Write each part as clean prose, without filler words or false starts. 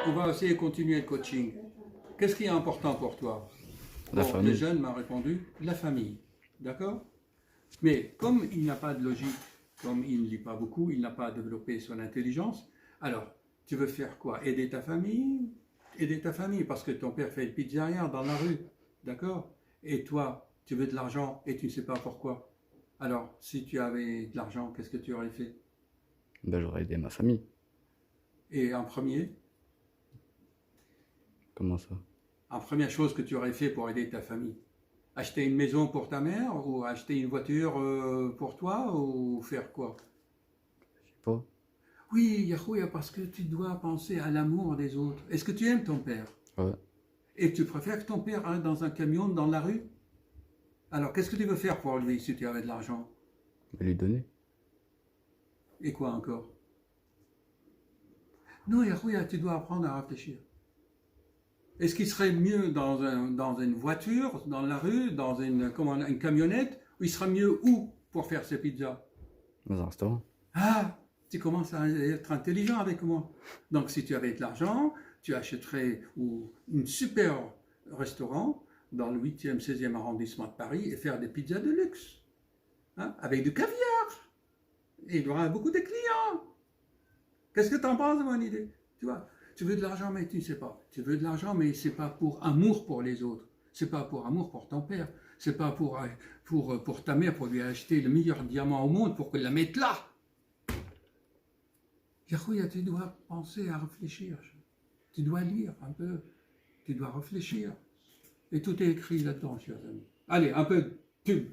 on va essayer de continuer le coaching. Qu'est-ce qui est important pour toi? La Bon, famille. le jeune m'a répondu, la famille. D'accord? Mais comme il n'a pas de logique, comme il ne lit pas beaucoup, il n'a pas développé son intelligence, alors tu veux faire quoi? Aider ta famille? Aider ta famille parce que ton père fait une pizzeria dans la rue. D'accord? Et toi, tu veux de l'argent et tu ne sais pas pourquoi. Alors, si tu avais de l'argent, qu'est-ce que tu aurais fait? Ben, j'aurais aidé ma famille. Et Comment ça? en première chose que tu aurais fait pour aider ta famille, acheter une maison pour ta mère ou acheter une voiture pour toi ou faire quoi? Je sais pas. Oui, Yahouya, parce que tu dois penser à l'amour des autres. Est-ce que tu aimes ton père? Ouais. Et tu préfères que ton père aille dans un camion dans la rue? Alors, qu'est-ce que tu veux faire pour lui si tu avais de l'argent? Ben, lui donner. Et quoi encore? Non, Yahouya, tu dois apprendre à réfléchir. Est-ce qu'il serait mieux dans une voiture, dans la rue, dans une camionnette, ou il sera mieux où pour faire ses pizzas? Dans un restaurant. Ah, tu commences à être intelligent avec moi. Donc, si tu avais de l'argent, tu achèterais un super restaurant dans le 8e, 16e arrondissement de Paris et faire des pizzas de luxe, hein, avec du caviar. Et il y aura beaucoup de clients. Qu'est-ce que tu en penses de mon idée? Tu vois, tu veux de l'argent, mais tu ne sais pas. Tu veux de l'argent, mais c'est pas pour amour pour les autres. C'est pas pour amour pour ton père. C'est pas pour ta mère, pour lui acheter le meilleur diamant au monde, pour qu'elle la mette là. Yahouya, tu dois penser à réfléchir. Tu dois lire un peu. Tu dois réfléchir. Et tout est écrit là-dedans, chers amis. Allez, un peu de pub.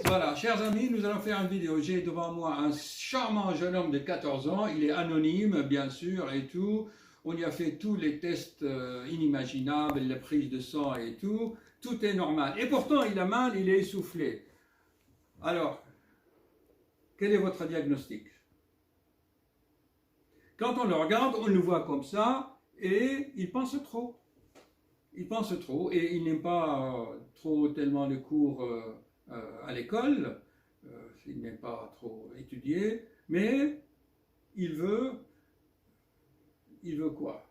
Voilà, chers amis, nous allons faire une vidéo. J'ai devant moi un charmant jeune homme de 14 ans. Il est anonyme, bien sûr, et tout. On y a fait tous les tests inimaginables, les prises de sang et tout. Tout est normal. Et pourtant, il a mal, il est essoufflé. Alors, quel est votre diagnostic? Quand on le regarde, on le voit comme ça, et il pense trop. Il pense trop, et il n'aime pas trop tellement le cours à l'école, il n'aime pas trop étudier, mais il veut quoi?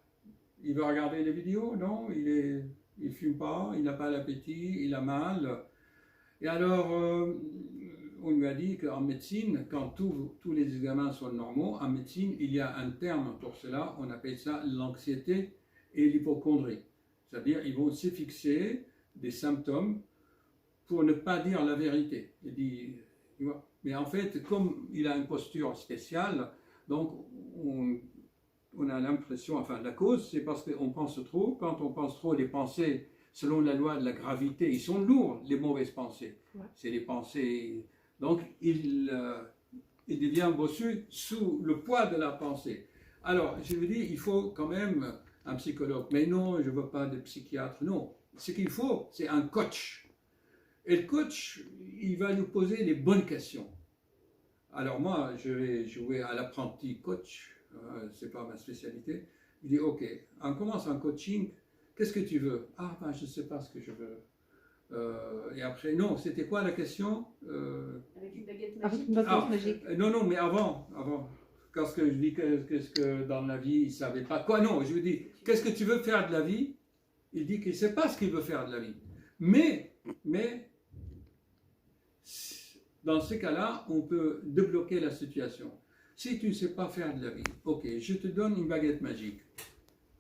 Il veut regarder les vidéos? Non, il fume pas, il n'a pas l'appétit, il a mal. Et alors, on lui a dit qu'en médecine, quand tous les examens sont normaux, en médecine, il y a un terme pour cela, on appelle ça l'anxiété et l'hypocondrie. C'est-à-dire, ils vont se fixer des symptômes pour ne pas dire la vérité. Il dit, tu vois. Mais en fait, comme il a une posture spéciale, donc on a l'impression, enfin la cause, c'est parce qu'on pense trop. Quand on pense trop, les pensées, selon la loi de la gravité, ils sont lourds, les mauvaises pensées. Ouais. C'est les pensées. Donc il devient bossu sous le poids de la pensée. Alors, je vous dis, il faut quand même un psychologue. Mais non, je ne veux pas de psychiatre. Non, ce qu'il faut, c'est un coach. Et le coach, il va nous poser les bonnes questions. Alors moi, je vais jouer à l'apprenti coach. C'est pas ma spécialité. Il dit, ok, on commence un coaching. Qu'est-ce que tu veux? Ah, ben, je ne sais pas ce que je veux. Et après, non, c'était quoi la question? Avec une baguette magique. Magique. Non, mais avant. Parce que je dis qu'est-ce que dans la vie, il ne savait pas quoi. Non, je lui dis, qu'est-ce que tu veux faire de la vie? Il dit qu'il ne sait pas ce qu'il veut faire de la vie. Mais, dans ce cas-là, on peut débloquer la situation. Si tu ne sais pas faire de la vie, ok, je te donne une baguette magique.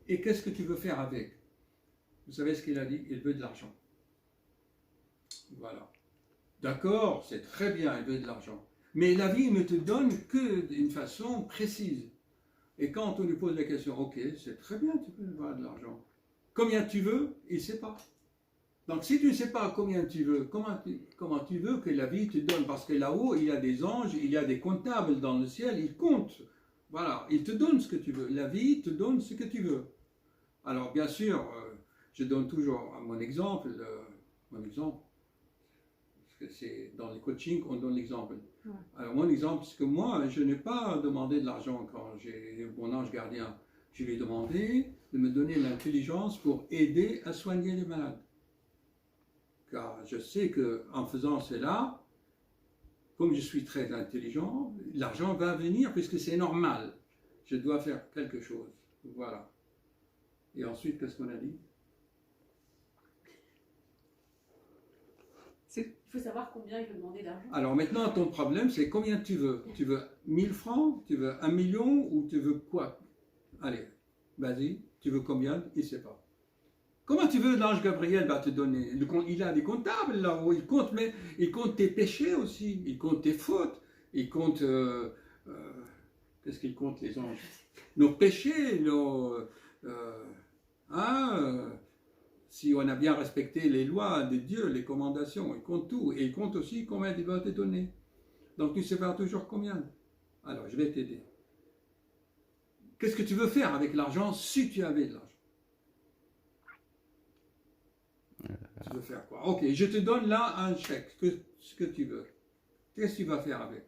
Et qu'est-ce que tu veux faire avec? Vous savez ce qu'il a dit? Il veut de l'argent. Voilà. D'accord, c'est très bien, il veut de l'argent. Mais la vie ne te donne que d'une façon précise. Et quand on lui pose la question, ok, c'est très bien, tu peux avoir de l'argent. Combien tu veux? Il ne sait pas. Donc si tu ne sais pas combien tu veux, comment tu veux que la vie te donne? Parce que là-haut, il y a des anges, il y a des comptables dans le ciel, ils comptent. Voilà, ils te donnent ce que tu veux. La vie te donne ce que tu veux. Alors bien sûr, je donne toujours mon exemple, parce que c'est dans les coachings qu'on donne l'exemple. Ouais. Alors mon exemple, c'est que moi, je n'ai pas demandé de l'argent quand j'ai mon ange gardien. Je lui ai demandé de me donner l'intelligence pour aider à soigner les malades. Car je sais qu'en faisant cela, comme je suis très intelligent, l'argent va venir puisque c'est normal. Je dois faire quelque chose. Voilà. Et ensuite, qu'est-ce qu'on a dit? Il faut savoir combien il peut demander d'argent. Alors maintenant, ton problème, c'est combien tu veux. Tu veux 1000 francs, tu veux 1 million ou tu veux quoi? Allez, vas-y, tu veux combien? Il ne sait pas. Comment tu veux l'ange Gabriel va te donner? Il a des comptables là-haut, il compte tes péchés aussi, il compte tes fautes, il compte... qu'est-ce qu'il compte les anges? Nos péchés, si on a bien respecté les lois de Dieu, les commandations, il compte tout. Et il compte aussi combien il va te donner. Donc tu sais pas toujours combien. Alors je vais t'aider. Qu'est-ce que tu veux faire avec l'argent si tu avais de l'argent? Tu veux faire quoi? Ok, je te donne là un chèque, ce que tu veux. Qu'est-ce que tu vas faire avec?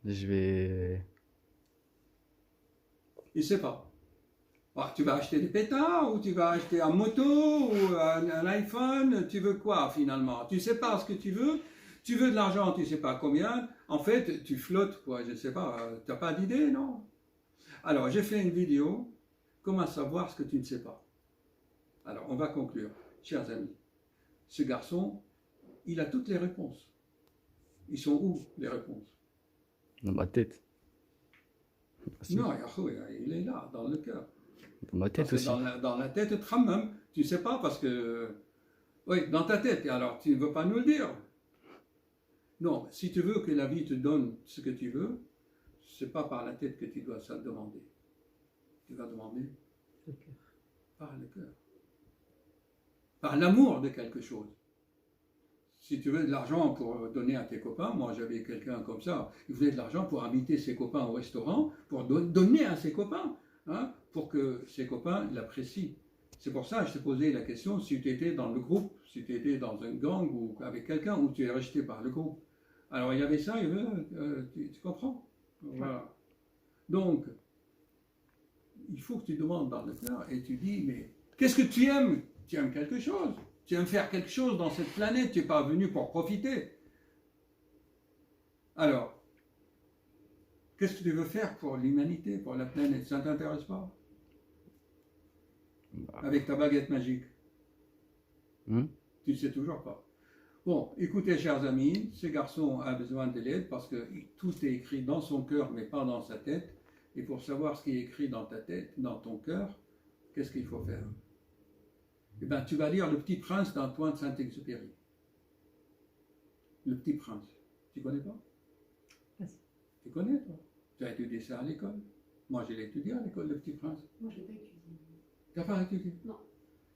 Je vais... Il ne sait pas. Ah, tu vas acheter des pétards, ou tu vas acheter une moto, ou un iPhone, tu veux quoi finalement? Tu ne sais pas ce que tu veux de l'argent, tu ne sais pas combien. En fait, tu flottes, quoi, je ne sais pas, tu n'as pas d'idée, non? Alors, j'ai fait une vidéo, comment savoir ce que tu ne sais pas. Alors, on va conclure, chers amis. Ce garçon, il a toutes les réponses. Ils sont où, les réponses? Dans ma tête. Non, il est là, dans le cœur. Dans ma tête aussi. Dans la tête, même, tu ne sais pas parce que... Oui, dans ta tête, alors tu ne veux pas nous le dire. Non, si tu veux que la vie te donne ce que tu veux, ce n'est pas par la tête que tu dois ça demander. Tu vas demander par le cœur. Par l'amour de quelque chose. Si tu veux de l'argent pour donner à tes copains, moi j'avais quelqu'un comme ça, il voulait de l'argent pour inviter ses copains au restaurant, pour donner à ses copains, hein, pour que ses copains l'apprécient. C'est pour ça que je te posais la question, si tu étais dans le groupe, si tu étais dans un gang ou avec quelqu'un, ou tu es rejeté par le groupe. Alors il y avait ça, tu comprends? Voilà. Donc, il faut que tu demandes dans le cœur et tu dis, mais qu'est-ce que tu aimes? Tu aimes quelque chose? Tu aimes faire quelque chose dans cette planète, tu n'es pas venu pour profiter. Alors, qu'est-ce que tu veux faire pour l'humanité, pour la planète? Ça ne t'intéresse pas? Avec ta baguette magique. Tu ne sais toujours pas. Bon, écoutez, chers amis, ce garçon a besoin de l'aide parce que tout est écrit dans son cœur, mais pas dans sa tête. Et pour savoir ce qui est écrit dans ta tête, dans ton cœur, qu'est-ce qu'il faut faire? Eh bien, tu vas lire Le Petit Prince d'Antoine Saint-Exupéry. Le Petit Prince. Tu connais pas? Merci. Tu connais, toi? Tu as étudié ça à l'école? Moi, je l'ai étudié à l'école, Le Petit Prince. Moi, je ne l'ai pas étudié. Tu n'as pas étudié? Non.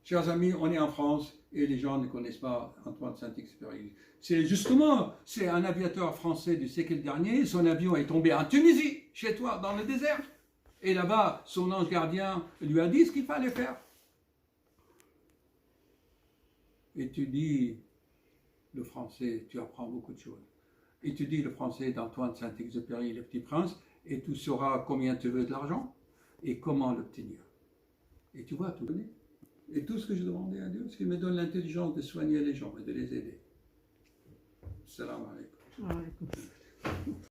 Chers amis, on est en France et les gens ne connaissent pas Antoine Saint-Exupéry. C'est un aviateur français du siècle dernier. Son avion est tombé en Tunisie, chez toi, dans le désert. Et là-bas, son ange gardien lui a dit ce qu'il fallait faire. Et tu dis le français, tu apprends beaucoup de choses. Et tu dis le français d'Antoine Saint-Exupéry, Le Petit Prince, et tu sauras combien tu veux de l'argent et comment l'obtenir. Et tu vois, tout donner. Et tout ce que je demandais à Dieu, c'est qu'il me donne l'intelligence de soigner les gens et de les aider. Salam alaikum.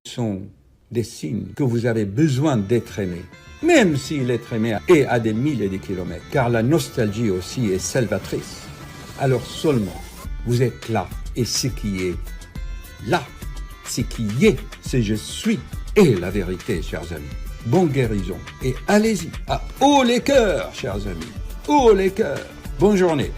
Sont des signes que vous avez besoin d'être aimé, même si l'être aimé est à des milliers de kilomètres, car la nostalgie aussi est salvatrice. Alors seulement, vous êtes là, et ce qui est là, ce qui est, c'est je suis, et la vérité, chers amis. Bonne guérison, et allez-y, à haut les cœurs, chers amis, haut les cœurs. Bonne journée.